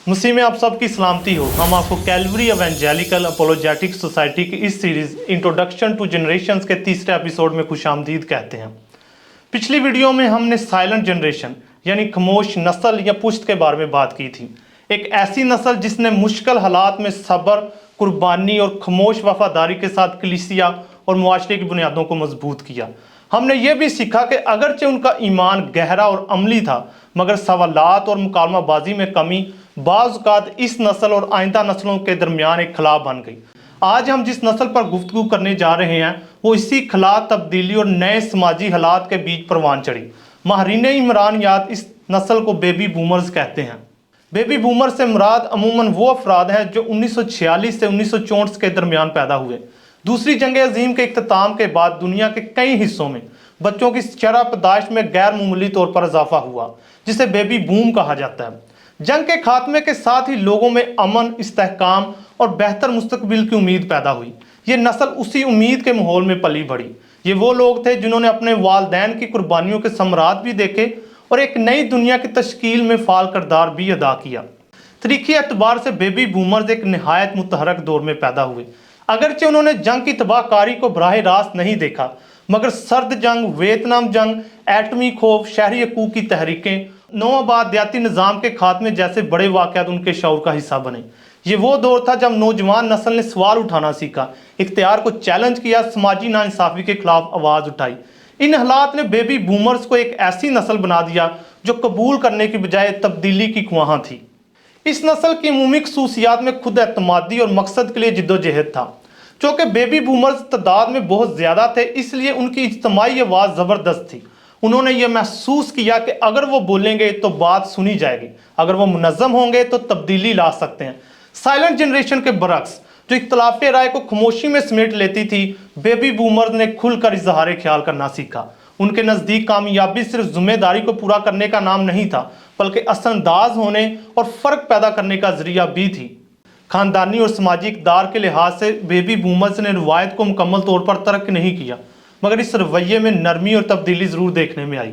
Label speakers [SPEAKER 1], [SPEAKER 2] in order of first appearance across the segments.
[SPEAKER 1] मसीह में आप सबकी सलामती हो। हम आपको कैलवरी एवेंजेलिकल अपोलोजेटिक सोसाइटी की इस सीरीज इंट्रोडक्शन टू जनरेशंस के तीसरे एपिसोड में खुशामदीद कहते हैं। पिछली वीडियो में हमने साइलेंट जनरेशन यानी खामोश नस्ल या पुश्त के बारे में बात की थी। एक ऐसी नस्ल जिसने मुश्किल हालात में सब्र, कुर्बानी और खामोश वफादारी के साथ कलीसिया और मुआशरे की बुनियादों को मजबूत किया। हमने ये भी सीखा कि अगरचे उनका ईमान गहरा और अमली था, मगर सवालात और मुकालमाबाजी में कमी बाज़ औक़ात इस नस्ल और आइंदा नस्लों के दरमियान एक खला बन गई। आज हम जिस नस्ल पर गुफ्तगू करने जा रहे हैं वो इसी खला, तब्दीली और नए समाजी हालात के बीच परवान चढ़ी। माहरीन इमरानियात इस नस्ल को बेबी बूमर्स कहते हैं। बेबी बूमर से मुराद अमूमन वो अफराद हैं जो 1946 से 1964 के दरमियान पैदा हुए। दूसरी जंग अजीम के इख्तिताम के बाद दुनिया के कई हिस्सों में बच्चों की शरह पैदाइश में गैर मामूली तौर पर इजाफा हुआ, जिसे बेबी बूम कहा जाता है। जंग के खात्मे के साथ ही लोगों में अमन, इस्तेहकाम और बेहतर मुस्तकबिल की उम्मीद पैदा हुई। ये नस्ल उसी उम्मीद के माहौल में पली बढ़ी। ये वो लोग थे जिन्होंने अपने वालदैन की कुर्बानियों के समरात भी देखे और एक नई दुनिया की तश्कील में फाल किरदार भी अदा किया। तरीक़ी एतबार से बेबी बूमर्स एक नहायत मुतहरक दौर में पैदा हुए। अगरचे उन्होंने जंग की तबाहकारी को बराह रास्त नहीं देखा, मगर सर्द जंग, वियतनाम जंग, एटमी खौफ, शहरी हकूक़ की तहरीकें, नौआबादियाती निज़ाम के खात्मे जैसे बड़े वाक़यात उनके शऊर का हिस्सा बने। ये वो दौर था जब नौजवान नस्ल ने सवाल उठाना सीखा, इख्तियार को चैलेंज किया, समाजी नाइंसाफ़ी के खिलाफ आवाज़ उठाई। इन हालात ने बेबी बूमर्स को एक ऐसी नस्ल बना दिया जो कबूल करने की बजाय तब्दीली की ख्वाहां थी। इस नस्ल की अमूमी खसूसियात में खुद एतमादी और मकसद के लिए जिद्दोजहद था। चूँकि बेबी बूमर्स तादाद में बहुत ज़्यादा थे, इसलिए उनकी इज्तिमाई आवाज़ ज़बरदस्त थी। उन्होंने ये महसूस किया कि अगर वो बोलेंगे तो बात सुनी जाएगी, अगर वो मुनज़्ज़म होंगे तो तब्दीली ला सकते हैं। साइलेंट जनरेशन के बरक्स, जो इख्तलाफ राय को खामोशी में समेट लेती थी, बेबी बूमर्स ने खुलकर इजहार ख्याल करना सीखा। उनके नज़दीक कामयाबी सिर्फ जिम्मेदारी को पूरा करने का नाम नहीं था, बल्कि असरअंदाज होने और फ़र्क पैदा करने का जरिया भी थी। ख़ानदानी और समाजी इक़दार के लिहाज से बेबी बूमर्स ने रवायत को मुकम्मल तौर पर तर्क नहीं किया, मगर इस रवैये में नरमी और तब्दीली ज़रूर देखने में आई।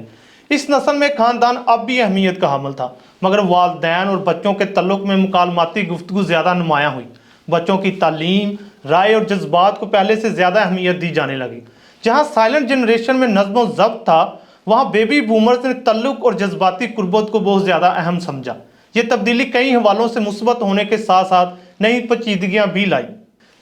[SPEAKER 1] इस नस्ल में ख़ानदान अब भी अहमियत का हामिल था, मगर वालदैन और बच्चों के तल्लुक़ में मुकालमाती गुफ्तगू ज़्यादा नुमायाँ हुई। बच्चों की तालीम, राय और जज्बात को पहले से ज़्यादा अहमियत दी जाने लगी। जहाँ साइलेंट जनरेशन में नज़्म व ज़ब्त था, वहाँ बेबी बूमर्स ने तल्लुक़ और जज्बाती कुर्बत को बहुत ज़्यादा अहम समझा। ये तब्दीली कई हवालों से मुस्बत होने के साथ साथ नई पेचीदगियाँ भी लाई।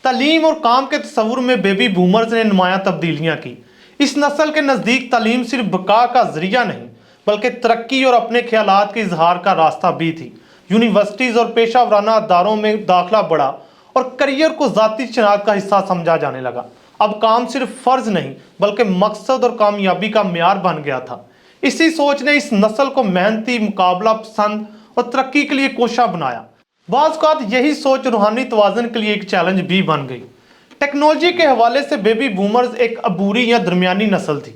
[SPEAKER 1] तालीम और काम के तस्वुर में बेबी बूमर्स ने नुमायाँ तब्दीलियाँ की। इस नस्ल के नज़दीक तालीम सिर्फ बका का ज़रिया नहीं, बल्कि तरक्की और अपने ख्यालात के इजहार का रास्ता भी थी। यूनिवर्सिटीज़ और पेशा वराना अदारों में दाखिला बढ़ा और करियर को ज़ाती शनाख्त का हिस्सा समझा जाने लगा। अब काम सिर्फ फ़र्ज नहीं, बल्कि मकसद और कामयाबी का म्यार बन गया था। इसी सोच ने इस नस्ल को मेहनती, मुकाबला पसंद और तरक्की के लिए कोशा बनाया। बाज़ औक़ात यही सोच रूहानी तवाज़ुन के लिए एक चैलेंज भी बन गई। टेक्नोलॉजी के हवाले से बेबी बूमर्स एक अबूरी या दरमियानी नस्ल थी।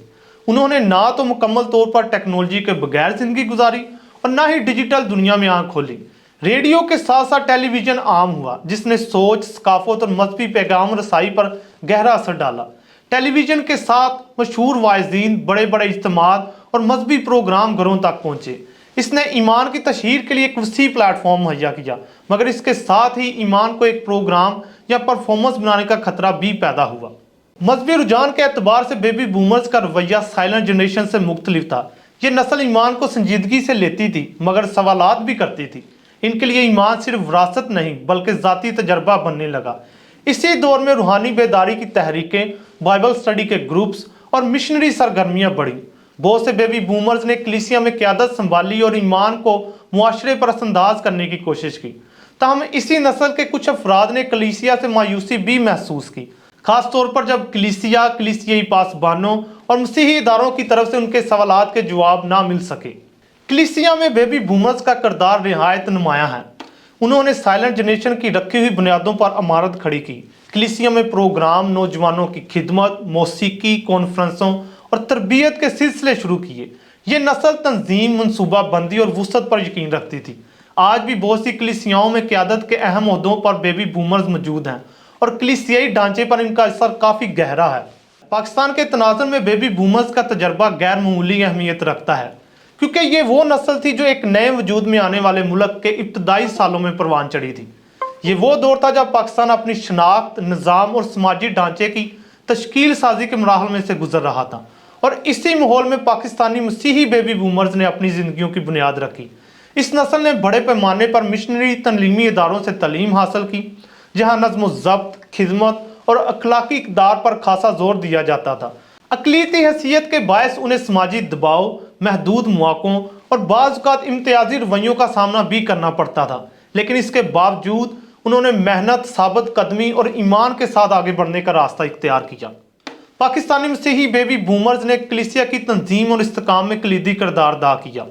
[SPEAKER 1] उन्होंने ना तो मुकम्मल तौर पर टेक्नोलॉजी के बगैर ज़िंदगी गुजारी और ना ही डिजिटल दुनिया में आँख खोली। रेडियो के साथ साथ टेलीविज़न आम हुआ, जिसने सोच, सकाफत और मजहबी पैगाम रसाई पर गहरा असर डाला। टेलीविज़न के साथ मशहूर वाइज़ीन, बड़े बड़े इज्तिमात और मजहबी प्रोग्राम घरों तक पहुँचे। इसने ईमान की तशहीर के लिए एक वसी प्लेटफॉर्म मुहैया किया, मगर इसके साथ ही ईमान को एक प्रोग्राम या परफॉर्मेंस बनाने का खतरा भी पैदा हुआ। मजहबी रुझान के एतबार से बेबी बूमर्स का रवैया साइलेंट जनरेशन से मुख्तलिफ था। ये नस्ल ईमान को संजीदगी से लेती थी, मगर सवालात भी करती थी। इनके लिए ईमान सिर्फ विरासत नहीं, बल्कि ज़ाती तजर्बा बनने लगा। इसी दौर में रूहानी बेदारी की तहरीकें, बाइबल स्टडी के ग्रुप्स और मिशनरी सरगर्मियाँ बढ़ी। बहुत से बेबी बूमर्स ने कलीसिया में क़यादत संभाली और ईमान को मुआशरे पर असरअंदाज करने की कोशिश की। ताहम इसी नस्ल के कुछ अफराद ने कलीसिया से मायूसी भी महसूस की, खास तौर पर जब कलीसियाई पासबानों और मसीही इदारों की तरफ से उनके सवालात के जवाब ना मिल सके। कलीसिया में बेबी बूमर्स का किरदार निहायत नुमायाँ है। उन्होंने साइलेंट जनरेशन की रखी हुई बुनियादों पर इमारत खड़ी की। कलीसिया में प्रोग्राम, नौजवानों की खिदमत, मौसीकी कॉन्फ्रेंसों और तरबियत के सिलसिले शुरू किए। ये नस्ल तंजीम, मनसूबाबंदी और वसअत पर यकीन रखती थी। आज भी बहुत सी कलीसियाओं में क़यादत के अहम ओहदों पर बेबी बूमर्स मौजूद हैं और कलीसियाई ढांचे पर इनका असर काफ़ी गहरा है। पाकिस्तान के तनाज़ुर में बेबी बूमर्स का तजर्बा गैर मामूली अहमियत रखता है। क्योंकि ये वो नस्ल थी जो एक नए वजूद में आने वाले मुल्क के इब्तदाई सालों में परवान चढ़ी थी। ये वो दौर था जब पाकिस्तान अपनी शनाख्त, निज़ाम और समाजी ढांचे की तश्कील साजी के मराहल में से गुजर रहा था, और इसी माहौल में पाकिस्तानी मसीही बेबी बूमर्स ने अपनी ज़िंदगियों की बुनियाद रखी। इस नस्ल ने बड़े पैमाने पर मिशनरी तलीमी इदारों से तालीम हासिल की, जहाँ नज़्म ज़ब्त, खिदमत और अखलाकी इक़दार पर खासा जोर दिया जाता था। अक़लियती हैसियत के बायस उन्हें समाजी दबाव, महदूद मौक़ों और बाज़ औक़ात इम्तियाजी रवैयों का सामना भी करना पड़ता था, लेकिन इसके बावजूद उन्होंने मेहनत, साबित कदमी और ईमान के साथ आगे बढ़ने का रास्ता इख्तियार किया। पाकिस्तानी मसीही बेबी बूमर्स ने कलीसिया की तंजीम और इस्तेकाम में कलीदी किरदार अदा किया।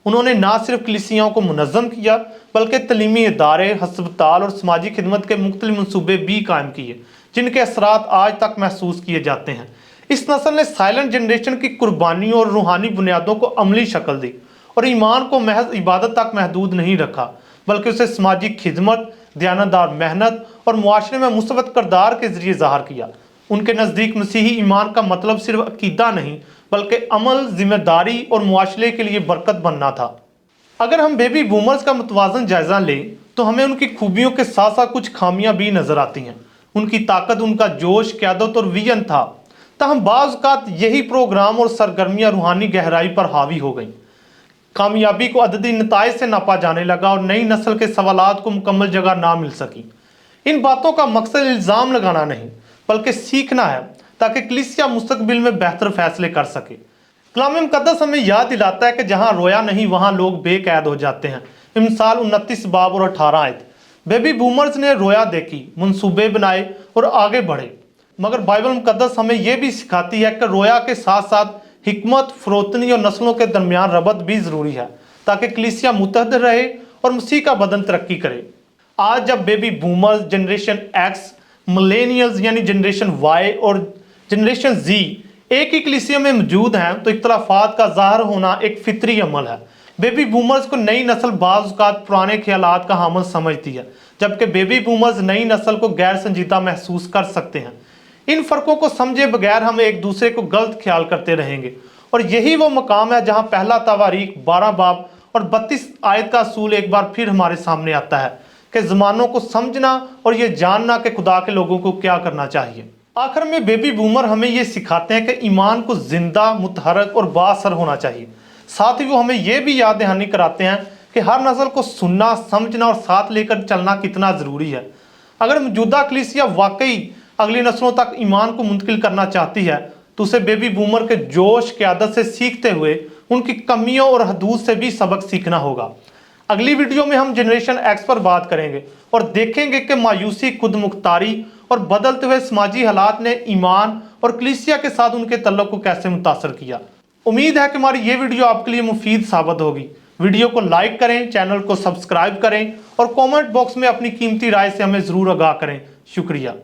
[SPEAKER 1] उन्होंने ना सिर्फ कलीसियाओं को मुनज़्ज़म किया, बल्कि तलीमी इदारे, हस्पताल और समाजी खिदमत के मुख्तलिफ मनसूबे भी कायम किए, जिनके असरात आज तक महसूस किए जाते हैं। इस नस्ल ने साइलेंट जनरेशन की कुर्बानियों और रूहानी बुनियादों को अमली शक्ल दी, और ईमान को महज इबादत तक महदूद नहीं रखा, बल्कि उसे समाजी खिदमत, दयानतदार मेहनत और मुआशरे में मुस्बत किरदार के जरिए ज़ाहिर किया। उनके नज़दीक मसीही ईमान का मतलब सिर्फ अकीदा नहीं, बल्कि अमल, जिम्मेदारी और मुआशरे के लिए बरकत बनना था। अगर हम बेबी बूमर्स का मुतवाज़न जायज़ा लें तो हमें उनकी खूबियों के साथ साथ कुछ खामियां भी नज़र आती हैं। उनकी ताकत, उनका जोश, क़यादत और विजन था, ताहम बाज़ औक़ात यही प्रोग्राम और सरगर्मियाँ रूहानी गहराई पर हावी हो गईं। कामयाबी को अददी नताइज से नापा जाने लगा और नई नस्ल के सवालात को मुकम्मल जगह ना मिल सकी। इन बातों का मकसद इल्ज़ाम लगाना नहीं, बल्कि सीखना है, ताकि कलीसिया मुस्तकबिल में बेहतर फैसले कर सके। कलाम मुक़द्दस हमें याद दिलाता है कि जहाँ रोया नहीं वहाँ लोग बेकैद हो जाते हैं। मिसाल 29 बाब और 18 आयत। बेबी बूमर्स ने रोया देखी, मंसूबे बनाए और आगे बढ़े। मगर बाइबल मुक़द्दस हमें यह भी सिखाती है कि रोया के साथ साथ हिकमत, फ़रोतनी और नस्लों के दरमियान रबत भी ज़रूरी है, ताकि कलीसिया मुत्तहद रहे और मसीह का बदन तरक्की करे। आज जब baby boomers, generation x, millennials यानी जनरेशन वाई और जनरेशन जी एक ही कलीसिया में मौजूद हैं, तो इख्तलाफात का ज़ाहिर होना एक फितरी अमल है। बेबी बूमर्स को नई नस्ल बाज़ औक़ात पुराने ख्यालात का हामिल समझती है, जबकि बेबी बूमर्स नई नस्ल को गैर संजीदा महसूस कर सकते हैं। इन फ़र्कों को समझे बगैर हम एक दूसरे को गलत ख्याल करते रहेंगे, और यही वो मकाम है जहाँ पहला तवारीख 12 बाब और 32 आयत का असूल एक बार फिर हमारे सामने आता है कि ज़मानों को समझना और ये जानना कि खुदा के लोगों को क्या करना चाहिए। आखिर में बेबी बूमर हमें ये सिखाते हैं कि ईमान को जिंदा, मुतहरक और बाअसर होना चाहिए। साथ ही वो हमें यह भी याद दहानी कराते हैं कि हर नस्ल को सुनना, समझना और साथ लेकर चलना कितना ज़रूरी है। अगर मौजूदा कलीसिया वाकई अगली नस्लों तक ईमान को मुंतकिल करना चाहती है, तो उसे बेबी बूमर के जोश, क़यादत से सीखते हुए उनकी कमियों और हदूद से भी सबक सीखना होगा। अगली वीडियो में हम जनरेशन एक्स पर बात करेंगे और देखेंगे कि मायूसी, खुद मुख्तारी और बदलते हुए समाजी हालात ने ईमान और कलीसिया के साथ उनके तल्लुक़ को कैसे मुतासर किया। उम्मीद है कि हमारी ये वीडियो आपके लिए मुफीद साबित होगी। वीडियो को लाइक करें, चैनल को सब्सक्राइब करें और कमेंट बॉक्स में अपनी कीमती राय से हमें ज़रूर आगाह करें। शुक्रिया।